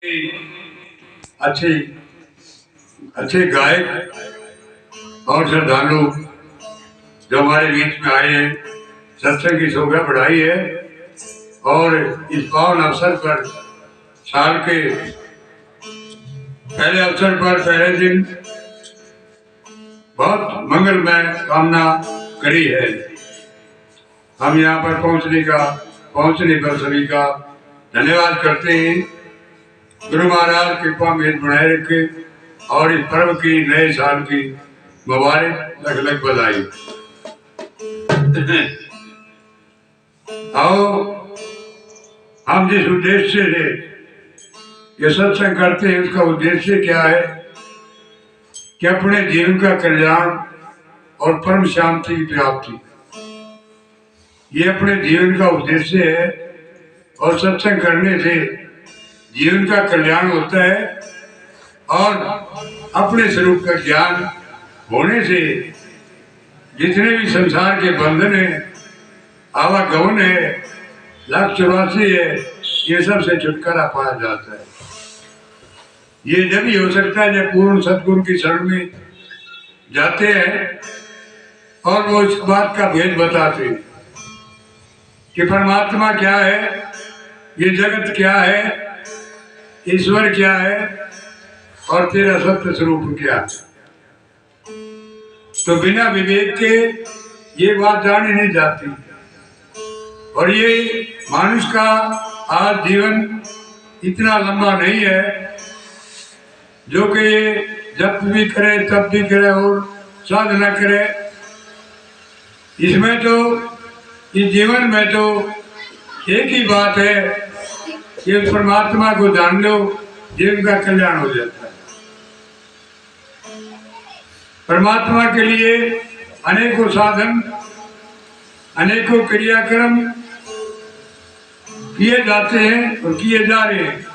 अच्छे अच्छे गायक और श्रद्धालु जो हमारे बीच में आए हैं, सत्संग की शोभा बढ़ाई है। और इस पावन अवसर पर साल के पहले अवसर पर पहले दिन बहुत मंगलमय कामना करी है। हम यहाँ पर पहुँचने पर सभी का धन्यवाद करते हैं। गुरु महाराज कृपा में बनाए रखे और इस पर्व की नए साल की मुबारक लख लख बधाई। आओ हम जिस उद्देश्य से ये सत्संग करते हैं उसका उद्देश्य क्या है कि अपने जीवन का कल्याण और परम शांति की प्राप्ति, ये अपने जीवन का उद्देश्य है। और सत्संग करने से जीवन का कल्याण होता है और अपने स्वरूप का ज्ञान होने से जितने भी संसार के बंधन है, आवागमन है, 184 है, ये सब से छुटकारा पाया जाता है। ये जब ही हो सकता है जब पूर्ण सद्गुरु की शरण में जाते हैं और वो इस बात का भेद बताते हैं कि परमात्मा क्या है, ये जगत क्या है, ईश्वर क्या है और तेरा सत्य स्वरूप क्या है। तो बिना विवेक के ये बात जानी नहीं जाती। और ये मानुष का आज जीवन इतना लंबा नहीं है जो कि ये जब भी करे तब भी करे और साधना करे। इसमें तो इस जीवन में तो एक ही बात है कि परमात्मा को जान लो, जीवन का कल्याण हो जाता है। परमात्मा के लिए अनेकों साधन, अनेकों क्रियाक्रम किए जाते हैं और किए जा रहे हैं,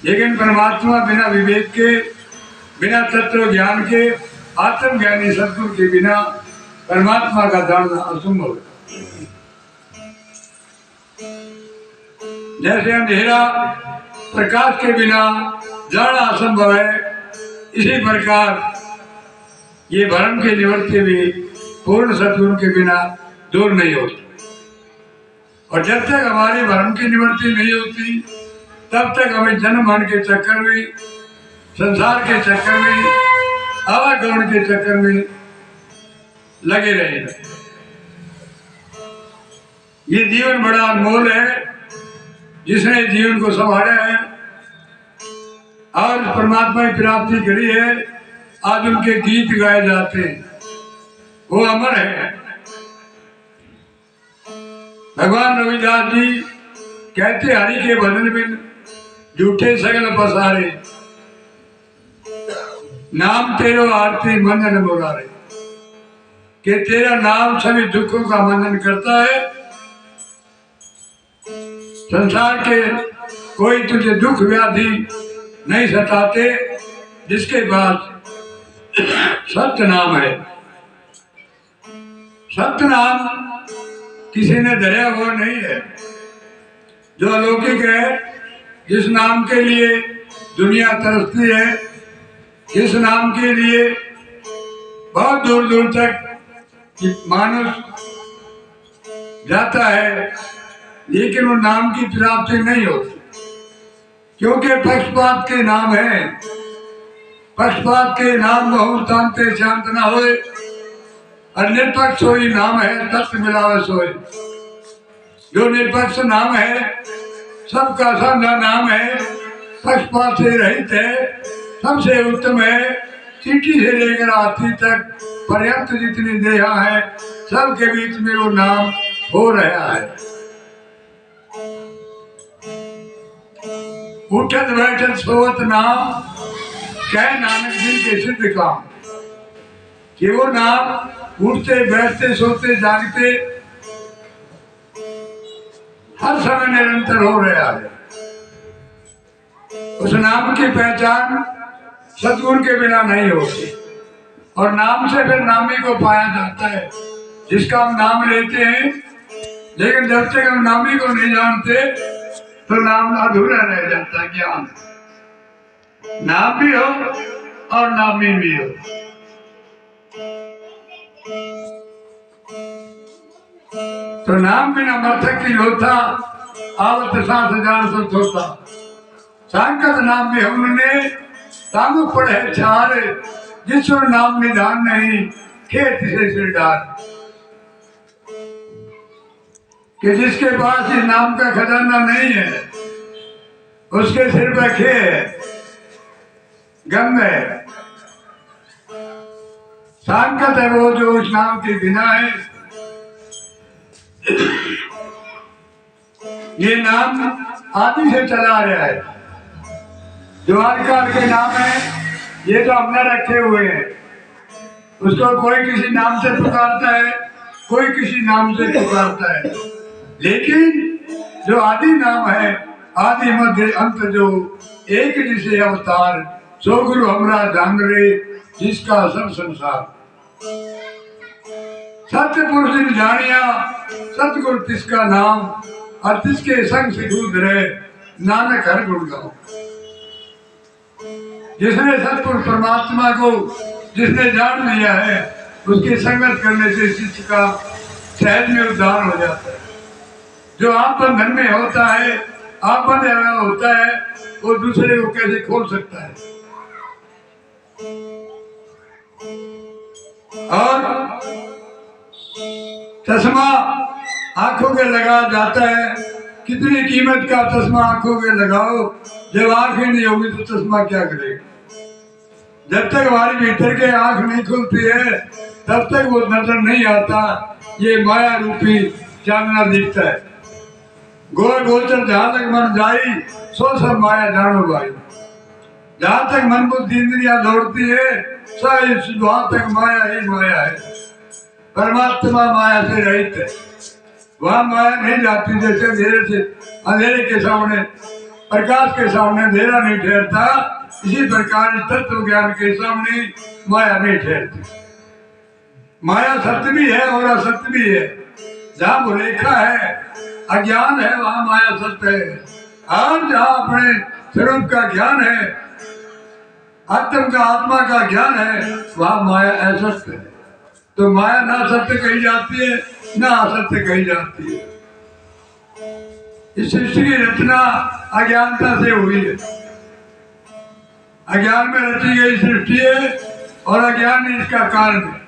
लेकिन परमात्मा बिना विवेक के, बिना तत्व ज्ञान के, आत्मज्ञानी सद्गुरु के बिना परमात्मा का जानना असंभव है। जैसे अंधेरा प्रकाश के बिना जाना असंभव है, इसी प्रकार ये भ्रम के निवृत्ति भी पूर्ण सद्गुरु के बिना दूर नहीं होती। और जब तक हमारी भ्रम की निवृत्ति नहीं होती तब तक हमें जन्म मरण के चक्कर में, संसार के चक्कर में, आवागमन के चक्कर में लगे रहेंगे। ये जीवन बड़ा अनमोल है। जिसने जीवन को संभाला है और परमात्मा की प्राप्ति करी है, आज उनके गीत गाए जाते हैं, वो अमर है। भगवान रविदास जी कहते हरि के भजन बिन झूठे सगल पसारे, नाम तेरो आरती मंजन मुरारे। कि तेरा नाम सभी दुखों का मंजन करता है। संसार के कोई तुझे दुख व्याधि नहीं सताते जिसके पास सत्य नाम है। सत्य नाम किसी ने धरा हुआ नहीं है, जो अलौकिक है, जिस नाम के लिए दुनिया तरसती है, जिस नाम के लिए बहुत दूर दूर तक मानुष जाता है, लेकिन वो नाम की प्राप्ति नहीं होती, क्योंकि पक्षपात के नाम है। पक्षपात के नाम बहु तांते शांत न होए, और निरपक्ष सोई नाम है तत्व मिलावे सोए। जो निरपक्ष नाम है, सबका साझा नाम है, पक्षपात से रहित है, सबसे उत्तम है। चीटी से लेकर हाथी तक पर्याप्त जितनी देहा है, सबके बीच में वो नाम हो रहा है। उठत बैठत सोवत नाम, कह नानक जी के सिद्ध काम। कि वो नाम उठते बैठते सोते जागते हर समय निरंतर हो रहा है। उस नाम की पहचान सद्गुरु के बिना नहीं होती। और नाम से फिर नामी को पाया जाता है, जिसका हम नाम लेते हैं। लेकिन जब तक हम नामी को नहीं जानते तो नाम अधूरा रह जाता है ज्ञान। नाम भी हो और नामी भी हो। तो नाम बिना मर्थक की होता, आवत सांस जान सब होता। सांकत नाम भी हमने तांगु पढ़े चार, जिसो नाम निधान नहीं खेत से सिर डाल। कि जिसके पास इस नाम का खजाना नहीं है, उसके सिर पर खे है, गम है। सांकत है वो जो उस नाम के बिना है। ये नाम आदि से चला रहा है। जो आजकल के नाम है, ये तो हमने रखे हुए हैं। उसको कोई किसी नाम से पुकारता है, कोई किसी नाम से पुकारता है। लेकिन जो आदि नाम है, आदि मध्य अंत जो एक जिसे अवतार, सो गुरु हमरा जान रे जिसका सब संसार। सत्य पुरुष ने जानिया सतगुरु तिसका नाम, और तिसके संग से दूध रहे नानक हर गुण गाओ। जिसने सतपुरुष परमात्मा को जिसने जान लिया है, उसकी संगत करने से शिष्य का सहज में उद्धार हो जाता है। जो आप बंधन में होता है, आप बंधे हुआ होता है, वो दूसरे को कैसे खोल सकता है। और चश्मा आंखों के लगा जाता है। कितनी कीमत का चश्मा आंखों के लगाओ, जब आंख ही नहीं होगी तो चश्मा क्या करेगा। जब तक हमारी भीतर के आंख नहीं खुलती है, तब तक वो नजर नहीं आता। ये माया रूपी चांदना दिखता है। गोर गोचर जहां तक मन जाई, सो सब माया जानो भाई। जहां तक मन बुद्धि इंद्रियां दौड़ती है, वहां तक माया ही माया है। परमात्मा माया से रहित है। वहां माया नहीं जाती। जैसे अंधेरे से अंधेरे के सामने प्रकाश के सामने अंधेरा नहीं ठहरता, इसी प्रकार तत्व ज्ञान के सामने माया नहीं ठहरती। माया सत्य भी है और असत्य भी है। जहाँ भुलेखा है, अज्ञान है, वहां माया सत्य है। और जहाँ अपने स्वरूप का ज्ञान है, आत्म का आत्मा का ज्ञान है, वहां माया असत्य है। तो माया ना सत्य कही जाती है, ना असत्य कही जाती है। इस सृष्टि की रचना अज्ञानता से हुई है। अज्ञान में रची गई सृष्टि है और अज्ञान ही इसका कारण है।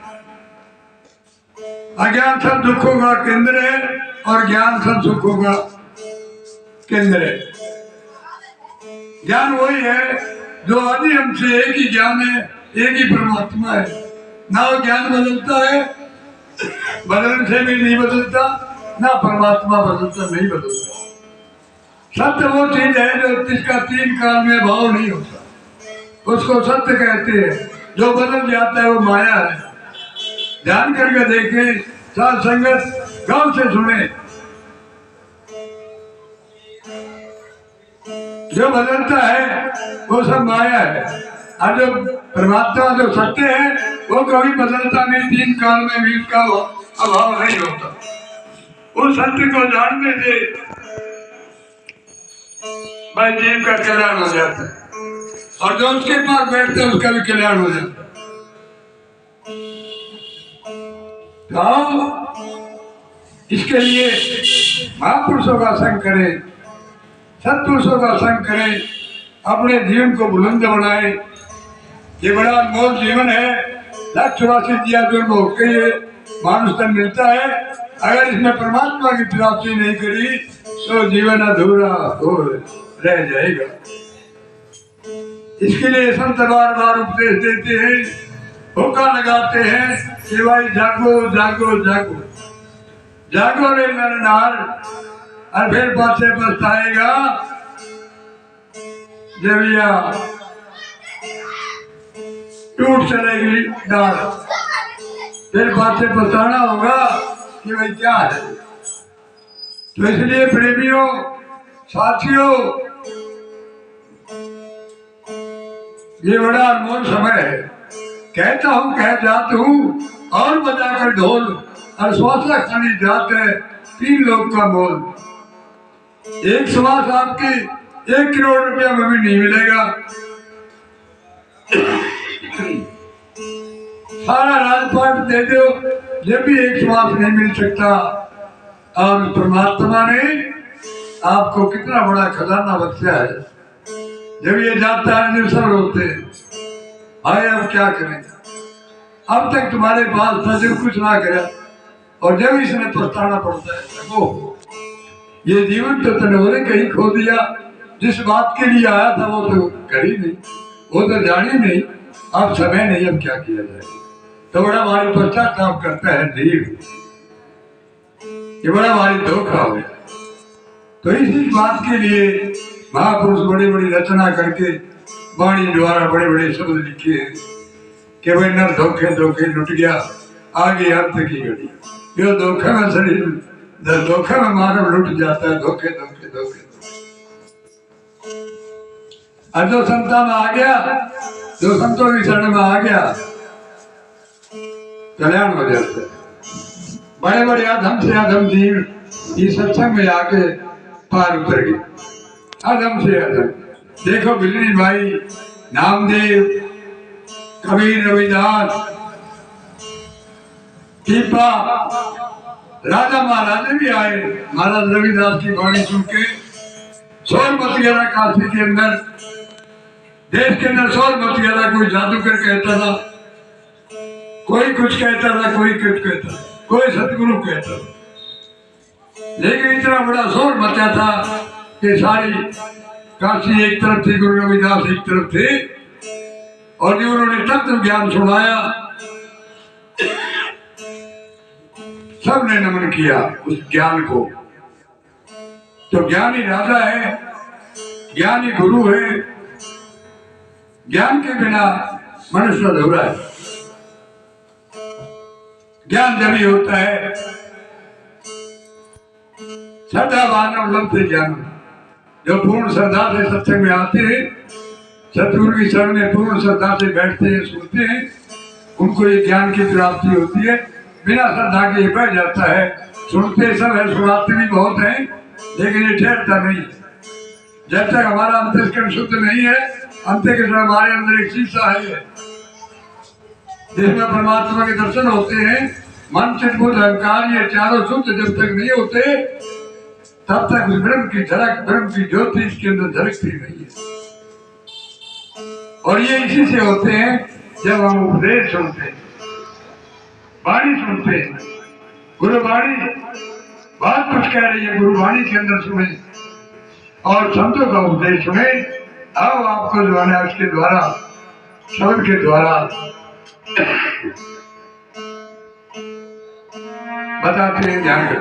अज्ञान सब दुखों का केंद्र है और ज्ञान सब सुखों का केंद्र है। ज्ञान वही है जो आदि हमसे एक ही ज्ञान है, एक ही परमात्मा है। ना वो ज्ञान बदलता है, बदलने से भी नहीं बदलता, ना परमात्मा बदलता नहीं बदलता। सत्य वो चीज है जो जिसका तीन काल में भाव नहीं होता, उसको सत्य कहते हैं। जो बदल जाता है वो माया है। ध्यान करके देखें, साथ संगत गांव से सुने। जो बदलता है वो सब माया है, और जो परमात्मा जो सत्य है वो कभी बदलता नहीं। तीन काल में भी उसका अभाव नहीं होता। उस सत्य को जानने से भाई जीव का कल्याण हो जाता है, और जो उसके पास बैठता है उसका भी कल्याण हो जाता है। तो इसके लिए महापुरुषों का संग करें, सत्पुरुषों का संग करें, अपने जीवन को बुलंद बनाए। ये बड़ा अनमोल जीवन है। 184 दिया जन्म होकर ये मानुष तन मिलता है। अगर इसमें परमात्मा की प्राप्ति नहीं करी तो जीवन अधूरा हो रह जाएगा। इसके लिए संत बार बार उपदेश देते हैं, होका लगाते हैं कि भाई जागो जागो जागो, जागो रे नरनार। और फिर पाछे पछताएगा जब यह टूट चलेगी डाल, फिर पाछे पछताना होगा कि भाई क्या है। तो इसलिए प्रेमियों, साथियों, ये बड़ा अनमोल समय है। कहता हूँ कह जात हूँ और बजाकर ढोल, और श्वासा खानी जात है 3 लोग का मोल। एक श्वास आपकी 1 करोड़ रुपया में भी नहीं मिलेगा। सारा राजपाट दे दो, जब भी एक श्वास नहीं मिल सकता। और परमात्मा ने आपको कितना बड़ा खजाना बख्शा है। जब ये जाता है तो सब रोते हैं, भाई अब क्या करें, अब तक तुम्हारे पास था जो कुछ ना करे, और जब इसने पछताना पड़ता है। वो ये जीवन तो तनोरे कहीं खो दिया, जिस बात के लिए आया था वो तो करी नहीं, वो तो जानी नहीं, अब समय नहीं, अब क्या किया जाए। तो बड़ा भारी पश्चाताप करता है जीव, ये बड़ा भारी धोखा हो गया। तो इसी बात के लिए महापुरुष बड़ी बड़ी रचना करके वाणी द्वारा बड़े बड़े शब्द लिखे हैं कि भाई न धोखे धोखे लुट गया, आगे अंत की घड़ी। यो धोखे में शरीर, धोखे में मानव लुट जाता है, धोखे धोखे धोखे। जो संता में आ गया, जो संतों की शरण में आ गया, कल्याण हो जाता है। बड़े बड़े अधम से अधम जीव इस सत्संग में आके पार उतर गए, अधम से अधम। देखो बिजली भाई, नामदेव, कबीर, रविदास, टीपा, राजा महाराजे भी आए। महाराज रविदास की वाणी सुन के शोर मच गया काशी के अंदर, देश के अंदर शोर मच गया। कोई जादूगर कहता था, कोई कुछ कहता था, कोई कुछ कहता, कोई सतगुरु कहता था। लेकिन इतना बड़ा शोर मचा था कि सारी काशी एक तरफ थी, गुरु रविदास एक तरफ थे, और जो उन्होंने तत्व ज्ञान सुनाया, सबने नमन किया उस ज्ञान को। तो ज्ञानी राजा है, ज्ञानी गुरु है, ज्ञान के बिना मनुष्य अधूरा है। ज्ञान जब ही होता है, श्रद्धावान लब्धे ज्ञान। जो पूर्ण श्रद्धा से सत्संग में आते हैं, सतगुरु की शरण में पूर्ण श्रद्धा से बैठते हैं, सुनते हैं, उनको ये ज्ञान की प्राप्ति होती है। बिना श्रद्धा के ये बैठ जाता है, सुनते सब है, सुनाते भी बहुत हैं, लेकिन ये ठहरता नहीं। जब तक हमारा अंतःकरण शुद्ध नहीं है, अंतःकरण हमारे अंदर एक शीशा है जिसमें परमात्मा के दर्शन होते हैं। मन, चित्त, बुद्धि, अहंकार, ये चारों शुद्ध जब तक नहीं होते, तब तक उस ब्रह्म की झलक, ब्रह्म की ज्योति इसके अंदर झलकती नहीं है। और ये इसी से होते हैं जब हम उपदेश सुनते हैं, वाणी सुनते हैं। गुरुवाणी बात कुछ कह रही है, गुरुवाणी के अंदर सुने और संतों का उपदेश सुने। आओ आपको जो है उसके द्वारा, शब्द के द्वारा बताते हैं, ध्यान कर।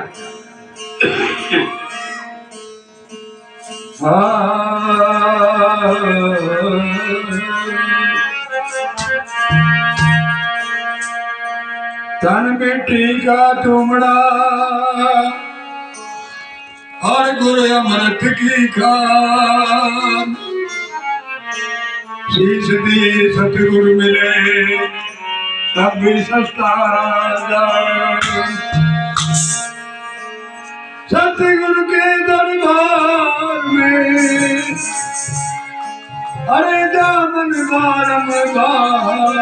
तन मिट्टी का तुमड़ा और गुरु अमृत की खान, शीश दिए सतगुरु मिले तब भी सस्ता सतगुरु के दरबार में। अरे दामन बारंबार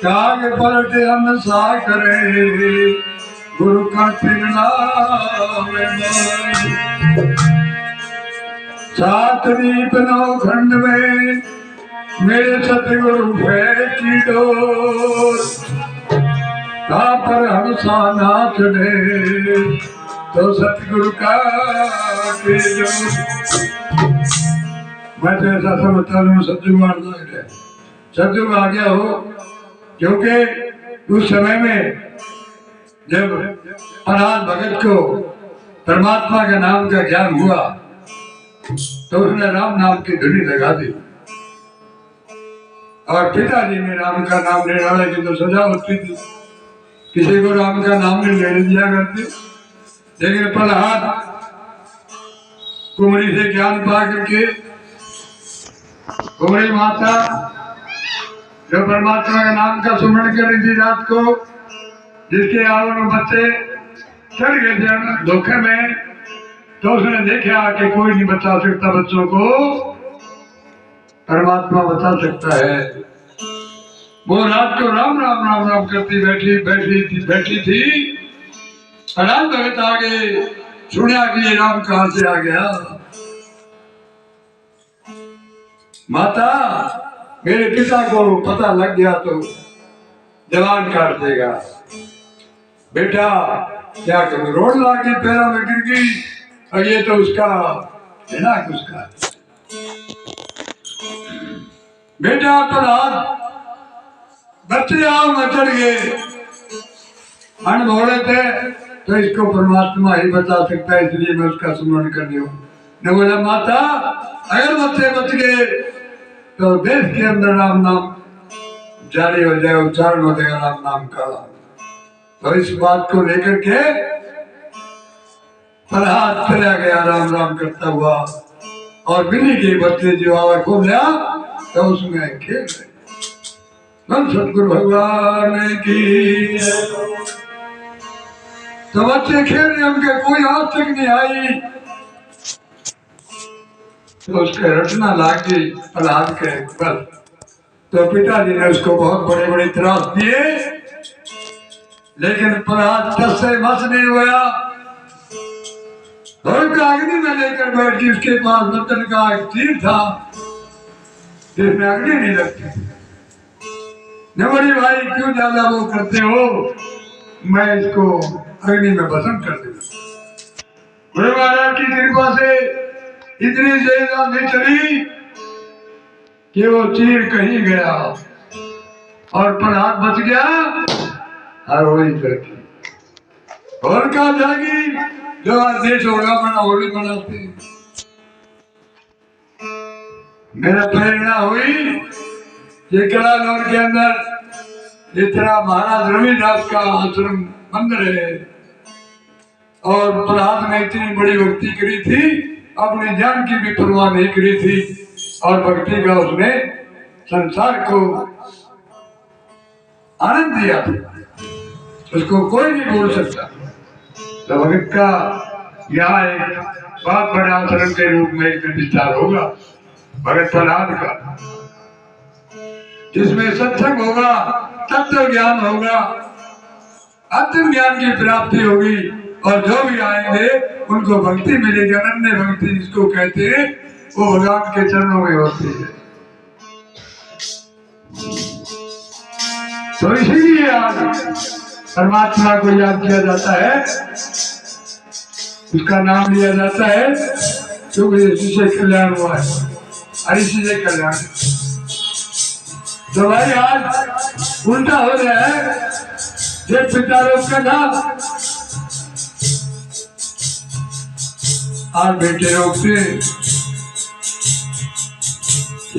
काग पलट हम सा करे, गुरु का नाम। सात दीप नौ खंड में मेरे सतगुरु की डोर, पर हम सा नाथ ने तो सतगुरु का के जो। मैं तो ऐसा समझता हूँ सतयुग आ गया हो, क्योंकि उस समय में जब प्रहलाद भगत को परमात्मा के नाम का ज्ञान हुआ तो उसने राम नाम की धुनी लगा दी, और पिताजी ने राम का नाम लेने वाले की तो सजा होती थी, किसी को राम का नाम नहीं लेने दिया करते। लेकिन प्रहलाद कुमरी से ज्ञान पा करके, कुमरी माता जो परमात्मा के नाम का सुमरण कर रही थी रात को, जिसके आंगन में बच्चे चढ़ गए थे धोखे में, तो उसने देखा कि कोई नहीं बचा सकता बच्चों को, परमात्मा बता सकता है। वो रात को राम राम राम राम करती बैठी थी। राम भगत आगे सुना कि ये राम कहां से आ गया। माता मेरे पिता को पता लग गया तो जवान काट देगा। बेटा क्या करूं, रोड लाके पैरों में गिर गई और ये तो उसका है ना, उसका बेटा प्रहलाद बच्चे आओ में चढ़ गए। अनभोले थे तो इसको परमात्मा ही बता सकता है, इसलिए मैं उसका स्मरण कर रही हूँ। ने बोला माता अगर बच्चे बच गए तो देश के अंदर राम नाम जारी हो जाए, उच्चारण हो जाएगा राम नाम का। तो इस बात को लेकर के प्रहलाद चला गया राम राम करता हुआ और बिल्ली के बच्चे जो आवाज खोला तो उसमें खेल रहे। सतगुरु भगवान की। तो बच्चे खेल रहे, उनके कोई आज तक नहीं आई। तो उसके रटना लागी प्रहलाद के बस। तो पिताजी ने उसको बहुत बड़े बड़े त्रास दिए, लेकिन प्रहलाद टस से मस नहीं हुआ। और अग्नि में लेकर बैठ गई। उसके पास रतन का एक तीर था जिसमें अग्नि नहीं लगती। न बड़ी भाई क्यों ज्यादा वो करते हो, मैं इसको अग्नि में भस्म कर दूंगा। गुरु महाराज की कृपा से इतनी ज्यादा नहीं चली कि वो तीर कहीं गया और प्रहलाद बच गया। और वही तरक्की और कहा जाएगी जो आज देश होगा बना होली मनाते। मेरा प्रेरणा हुई कि कलानौर के अंदर इतना महाराज रविदास का आश्रम मंदिर है और प्रहलाद ने इतनी बड़ी भक्ति करी थी, अपनी जान की भी परवाह नहीं करी थी और भक्ति का उसने संसार को आनंद दिया था। उसको कोई नहीं बोल सकता। तो भगत का यहाँ एक बहुत बड़ा आचरण के रूप में एक विस्तार होगा भगत प्रहलाद का, जिसमें सत्संग होगा, तत्व ज्ञान होगा, आत्म ज्ञान की प्राप्ति होगी और जो भी आएंगे उनको भक्ति मिलेगी। अनन्य भक्ति जिसको कहते हैं वो भगवान के चरणों में होती है। तो इसीलिए आज परमात्मा को याद किया जाता है, उसका नाम लिया जाता है क्योंकि इसी से कल्याण हुआ है और इसी से कल्याण। तो भाई आज उल्टा हो रहा है, ये पिता लोग का नाम आज बेटे लोग से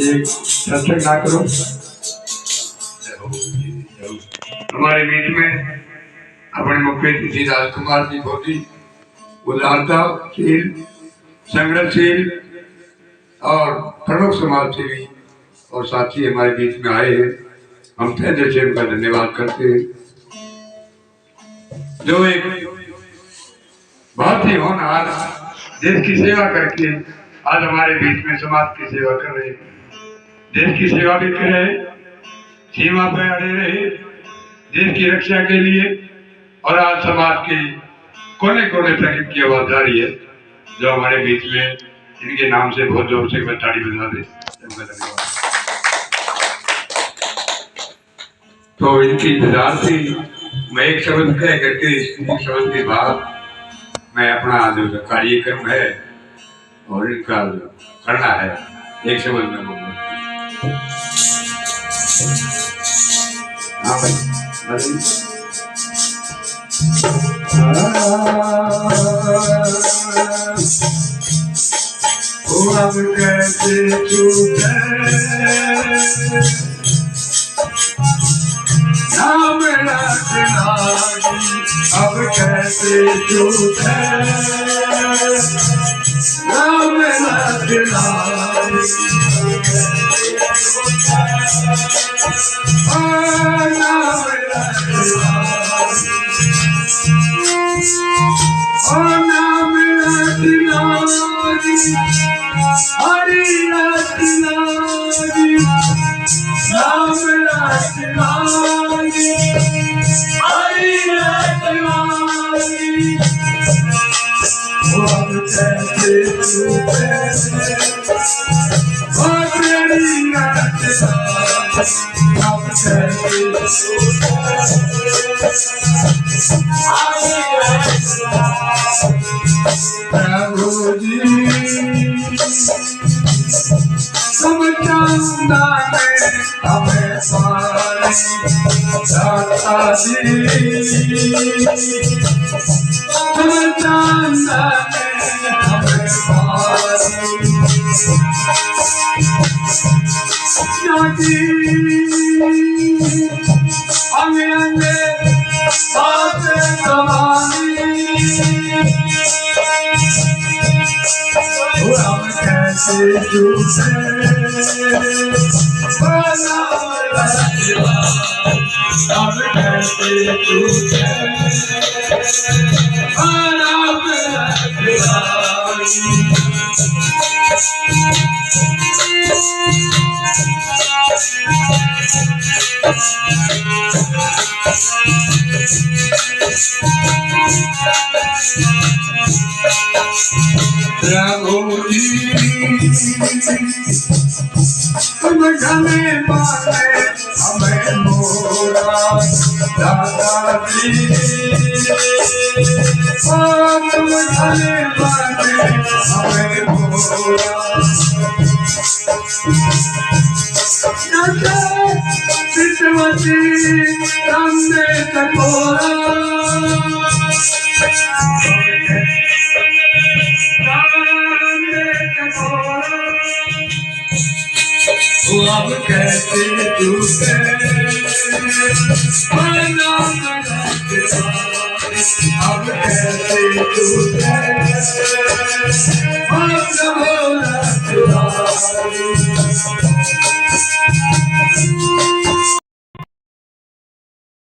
एक सत्संग ना करो। हमारे बीच में अपने मुख्य अतिथि राजकुमार जी बहुत ही उदारताशील, संग्रहशील और प्रमुख समाज सेवी और साथी हमारे बीच में आए हैं। हम तहे से उनका धन्यवाद करते हैं, जो एक बहुत ही होनहार देश की सेवा करके आज हमारे बीच में समाज की सेवा कर रहे हैं। देश की सेवा भी कर रहे, सीमा पर अड़े रहे देश की रक्षा के लिए और आज समाज के कोने कोने तक इनकी आवाज जारी है। जो हमारे बीच में इनके नाम से बहुत जोर से ताड़ी बजा दे। धन्यवाद। तो इनकी इंतजार थी, मैं एक शब्द कह करके इस शब्द के बाद मैं अपना जो कार्यक्रम है और इनका करना है एक शब्द में बोलूँ। हाँ भाई अब कैसे छूटे नाम रखना, अब कैसे छूटे नाम रखना, नाम रखना, नाम रखना, हरि रखना, प्रभु जी तुम चंदा में हमें पानी दाता जी तुम चंदा में हमें पानी जाती अंगे अंगे बातें कमानी हम कैसे झूठे हम कैसे झूठे प्रभु जी तुम घने पाए हमें मोरा दादा जी तुम घने पाए हमें मोरा चितवती रामने टकोरा अब कैसे टूटे अब कैसे टूटे